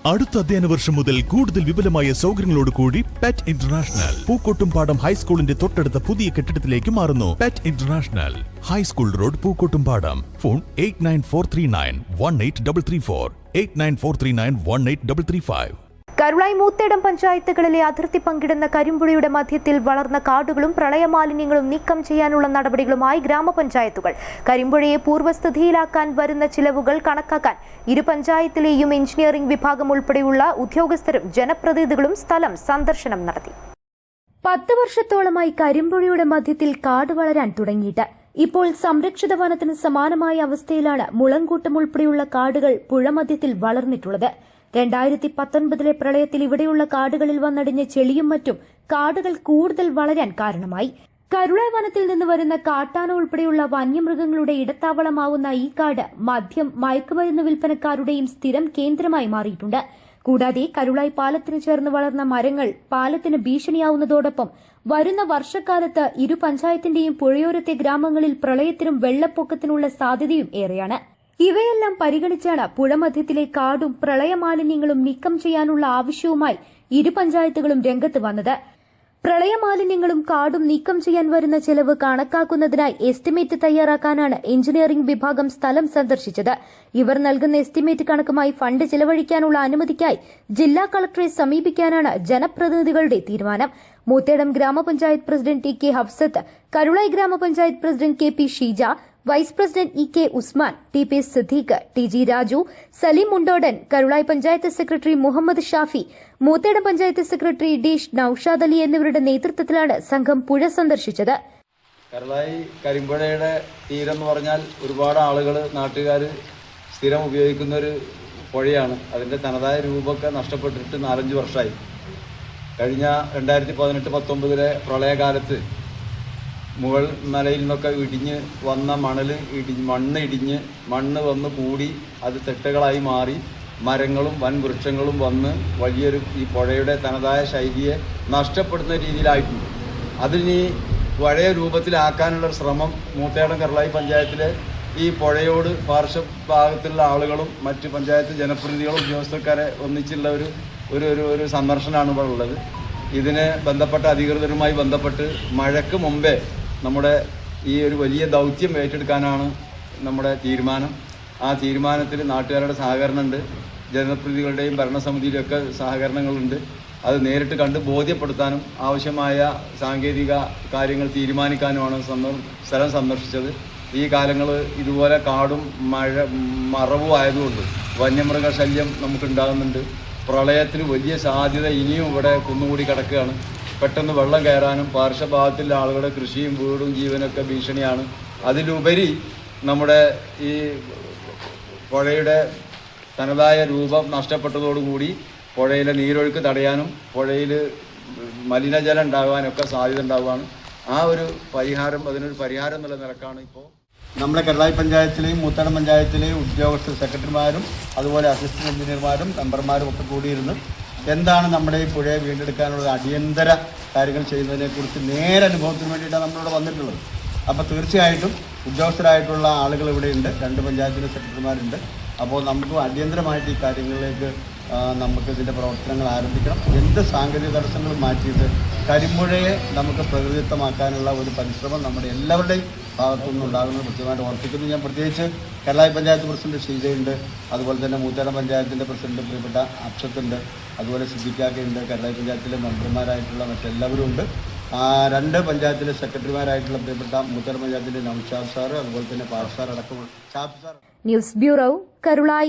അടുത്ത അധ്യയന വർഷം മുതൽ കൂടുതൽ വിപുലമായ സൗകര്യങ്ങളോട് കൂടി പെറ്റ് ഇന്റർനാഷണൽ പൂക്കോട്ടുംപാടം ഹൈസ്കൂളിന്റെ തൊട്ടടുത്ത പുതിയ കെട്ടിടത്തിലേക്ക് മാറുന്നു. Pet international high school road Pookkottumpadam. Phone 8943918334 8943918335. Karulai Moothedam പഞ്ചായത്തുകളിലെ അതിർത്തി പങ്കിടുന്ന കരിമ്പുഴയുടെ മധ്യത്തിൽ വളർന്ന കാടുകളും പ്രളയമാലിന്യങ്ങളും നീക്കം ചെയ്യാനുള്ള നടപടികളുമായി ഗ്രാമപഞ്ചായത്തുകൾ. കരിമ്പുഴയെ പൂർവ്വസ്ഥിതിയിലാക്കാൻ വരുന്ന ചിലവുകൾ കണക്കാക്കാൻ ഇരു പഞ്ചായത്തിലെയും എഞ്ചിനീയറിംഗ് വിഭാഗം ഉൾപ്പെടെയുള്ള ഉദ്യോഗസ്ഥരും ജനപ്രതിനിധികളും സ്ഥലം സന്ദർശനം നടത്തി. 10 വർഷത്തോളമായി കരിമ്പുഴയുടെ മധ്യത്തിൽ കാട് വളരാൻ തുടങ്ങിയിട്ട് ഇപ്പോൾ സംരക്ഷിത വനത്തിന് സമാനമായ അവസ്ഥയിലാണ് മുളങ്കൂട്ടം ഉൾപ്പെടെയുള്ള കാടുകൾ പുഴമധ്യത്തിൽ വളർന്നിട്ടുള്ളത്. 2019 പ്രളയത്തിൽ ഇവിടെയുള്ള കാടുകളിൽ വന്നടിഞ്ഞ ചെളിയും മറ്റും കാടുകൾ കൂടുതൽ വളരാൻ കാരണമായി. കരുളായി വനത്തിൽ നിന്ന് വരുന്ന കാട്ടാന ഉൾപ്പെടെയുള്ള വന്യമൃഗങ്ങളുടെ ഇടത്താവളമാവുന്ന ഈ കാട് മദ്യം, മയക്കുമരുന്ന് വിൽപ്പനക്കാരുടെയും സ്ഥിരം കേന്ദ്രമായി മാറിയിട്ടുണ്ട്. കൂടാതെ കരുളായി പാലത്തിന് ചേർന്ന് വളർന്ന മരങ്ങൾ പാലത്തിന് ഭീഷണിയാവുന്നതോടൊപ്പം വരുന്ന വർഷക്കാലത്ത് ഇരു പഞ്ചായത്തിന്റെയും പുഴയോരത്തെ ഗ്രാമങ്ങളിൽ പ്രളയത്തിനും വെള്ളപ്പൊക്കത്തിനുള്ള സാധ്യതയും ഏറെയാണ്. ഇവയെല്ലാം പരിഗണിച്ചാണ് പുഴമധ്യത്തിലെ കാടും പ്രളയമാലിന്യങ്ങളും നീക്കം ചെയ്യാനുള്ള ആവശ്യവുമായി ഇരു പഞ്ചായത്തുകളും രംഗത്ത് വന്നത്. പ്രളയമാലിന്യങ്ങളും കാടും നീക്കം ചെയ്യാൻ വരുന്ന ചെലവ് കണക്കാക്കുന്നതിനായി എസ്റ്റിമേറ്റ് തയ്യാറാക്കാനാണ് എഞ്ചിനീയറിംഗ് വിഭാഗം സ്ഥലം സന്ദർശിച്ചത്. ഇവർ നൽകുന്ന എസ്റ്റിമേറ്റ് കണക്കുമായി ഫണ്ട് ചെലവഴിക്കാനുള്ള അനുമതിക്കായി ജില്ലാ കളക്ടറെ സമീപിക്കാനാണ് ജനപ്രതിനിധികളുടെ തീരുമാനം. മൂത്തേടം ഗ്രാമപഞ്ചായത്ത് president T K Hafsath, Karulai ഗ്രാമപഞ്ചായത്ത് president K P Sheeja, vice president E K Usman, T P Siddique, T G Raju, Salim Mundodan, Karulai panchayat secretary Muhammad Shafi, Moothedam panchayat secretary ഡീഷ് നൌഷാദ് അലി എന്നിവരുടെ നേതൃത്വത്തിലാണ് സംഘം പുഴ സന്ദർശിച്ചത്. കരുളായി കരിമ്പുഴയുടെ തീരം എന്ന് പറഞ്ഞാൽ ഒരുപാട് ആളുകൾ, നാട്ടുകാർ സ്ഥിരം ഉപയോഗിക്കുന്ന ഒരു പുഴയാണ്. അതിൻ്റെ തനതായ രൂപമൊക്കെ നഷ്ടപ്പെട്ടിട്ട് 4-5 വർഷമായി. കഴിഞ്ഞ 2018-19 പ്രളയകാലത്ത് മുകൾ മലയിൽ നിന്നൊക്കെ ഇടിഞ്ഞ് വന്ന മണ്ണ് വന്ന് കൂടി അത് തെട്ടുകളായി മാറി മരങ്ങളും വൻ വൃക്ഷങ്ങളും വന്ന് വലിയൊരു ഈ പുഴയുടെ തനതായ ശൈലിയെ നഷ്ടപ്പെടുന്ന രീതിയിലായിട്ടുണ്ട്. അതിനി പഴയ രൂപത്തിലാക്കാനുള്ള ശ്രമം മൂത്തേടം കരുളായി പഞ്ചായത്തിലെ ഈ പുഴയോട് പാർശ്വഭാഗത്തുള്ള ആളുകളും മറ്റ് പഞ്ചായത്ത് ജനപ്രതിനിധികളും ഉദ്യോഗസ്ഥക്കാരെ ഒന്നിച്ചുള്ള ഒരു സന്ദർശനമാണ് ഇവിടെ ഉള്ളത്. ഇതിന് ബന്ധപ്പെട്ട അധികൃതരുമായി ബന്ധപ്പെട്ട് മഴയ്ക്ക് മുമ്പേ നമ്മുടെ ഈ ഒരു വലിയ ദൗത്യം ഏറ്റെടുക്കാനാണ് നമ്മുടെ തീരുമാനം. ആ തീരുമാനത്തിൽ നാട്ടുകാരുടെ സഹകരണമുണ്ട്, ജനപ്രതിനിധികളുടെയും ഭരണസമിതിയിലൊക്കെ സഹകരണങ്ങളുണ്ട്. അത് നേരിട്ട് കണ്ട് ബോധ്യപ്പെടുത്താനും ആവശ്യമായ സാങ്കേതിക കാര്യങ്ങൾ തീരുമാനിക്കാനുമാണ് സ്ഥലം സന്ദർശിച്ചത്. ഈ കാലങ്ങൾ ഇതുപോലെ കാടും മറവും ആയതുകൊണ്ട് വന്യമൃഗ ശല്യം നമുക്കുണ്ടാകുന്നുണ്ട്. പ്രളയത്തിന് വലിയ സാധ്യത ഇനിയും ഇവിടെ കുന്നുകൂടി കിടക്കുകയാണ്. പെട്ടെന്ന് വെള്ളം കയറാനും പാർശ്വഭാഗത്തിലെ ആളുകളുടെ കൃഷിയും വീടും ജീവനൊക്കെ ഭീഷണിയാണ്. അതിലുപരി നമ്മുടെ ഈ പുഴയുടെ തനതായ രൂപം നഷ്ടപ്പെട്ടതോടുകൂടി പുഴയിലെ നീരൊഴുക്ക് തടയാനും പുഴയിൽ മലിനജലം ഉണ്ടാകാനൊക്കെ സാധ്യത ഉണ്ടാവുകയാണ്. അതിനൊരു പരിഹാരം എന്നുള്ള നിലക്കാണ് ഇപ്പോൾ നമ്മുടെ കരുളായി പഞ്ചായത്തിലെയും മൂത്തേടം പഞ്ചായത്തിലെയും ഉദ്യോഗസ്ഥർ, സെക്രട്ടറിമാരും അതുപോലെ അസിസ്റ്റന്റ് എഞ്ചിനീയർമാരും മെമ്പർമാരും ഒക്കെ കൂടിയിരുന്ന് എന്താണ് നമ്മുടെ ഈ പുഴയെ വീണ്ടെടുക്കാനുള്ള അടിയന്തര കാര്യങ്ങൾ ചെയ്യുന്നതിനെക്കുറിച്ച് നേരനുഭവത്തിന് വേണ്ടിയിട്ടാണ് നമ്മളിവിടെ വന്നിട്ടുള്ളത്. അപ്പോൾ തീർച്ചയായിട്ടും ഉദ്യോഗസ്ഥരായിട്ടുള്ള ആളുകൾ ഇവിടെയുണ്ട്, 2 പഞ്ചായത്തിലെ സെക്രട്ടറിമാരുണ്ട്. അപ്പോൾ നമുക്ക് അടിയന്തരമായിട്ട് ഈ കാര്യങ്ങളിലേക്ക് നമുക്ക് ഇതിൻ്റെ പ്രവർത്തനങ്ങൾ ആരംഭിക്കണം. എന്ത് സാങ്കേതിക തടസ്സങ്ങളും മാറ്റിയിട്ട് കരിമ്പുഴയെ നമുക്ക് പ്രകൃതിദത്തമാക്കാനുള്ള ഒരു പരിശ്രമം നമ്മുടെ എല്ലാവരുടെയും ഭാഗത്തുനിന്ന് ഉണ്ടാകുന്നത് കൃത്യമായിട്ട് ഓർപ്പിക്കുന്നു. ഞാൻ പ്രത്യേകിച്ച് കരുളായി പഞ്ചായത്ത് പ്രസിഡന്റ് ഷീജയുണ്ട്, അതുപോലെ തന്നെ മൂത്തേടം പഞ്ചായത്തിൻ്റെ പ്രസിഡന്റ് പ്രിയപ്പെട്ട അക്ഷത്തുണ്ട്, അതുപോലെ സിദ്ദിഖാക്കയുണ്ട്, കരുളായി പഞ്ചായത്തിലെ മെമ്പർമാരായിട്ടുള്ള മറ്റെല്ലാവരും ഉണ്ട്. 2 പഞ്ചായത്തിലെ സെക്രട്ടറിമാരായിട്ടുള്ള പ്രിയപ്പെട്ട മൂത്തേടം പഞ്ചായത്തിൻ്റെ നൌഷാദ് സാർ, അതുപോലെ തന്നെ പാഷ് സാർ അടക്കമുള്ള Shafi sir. News bureau, Karulai.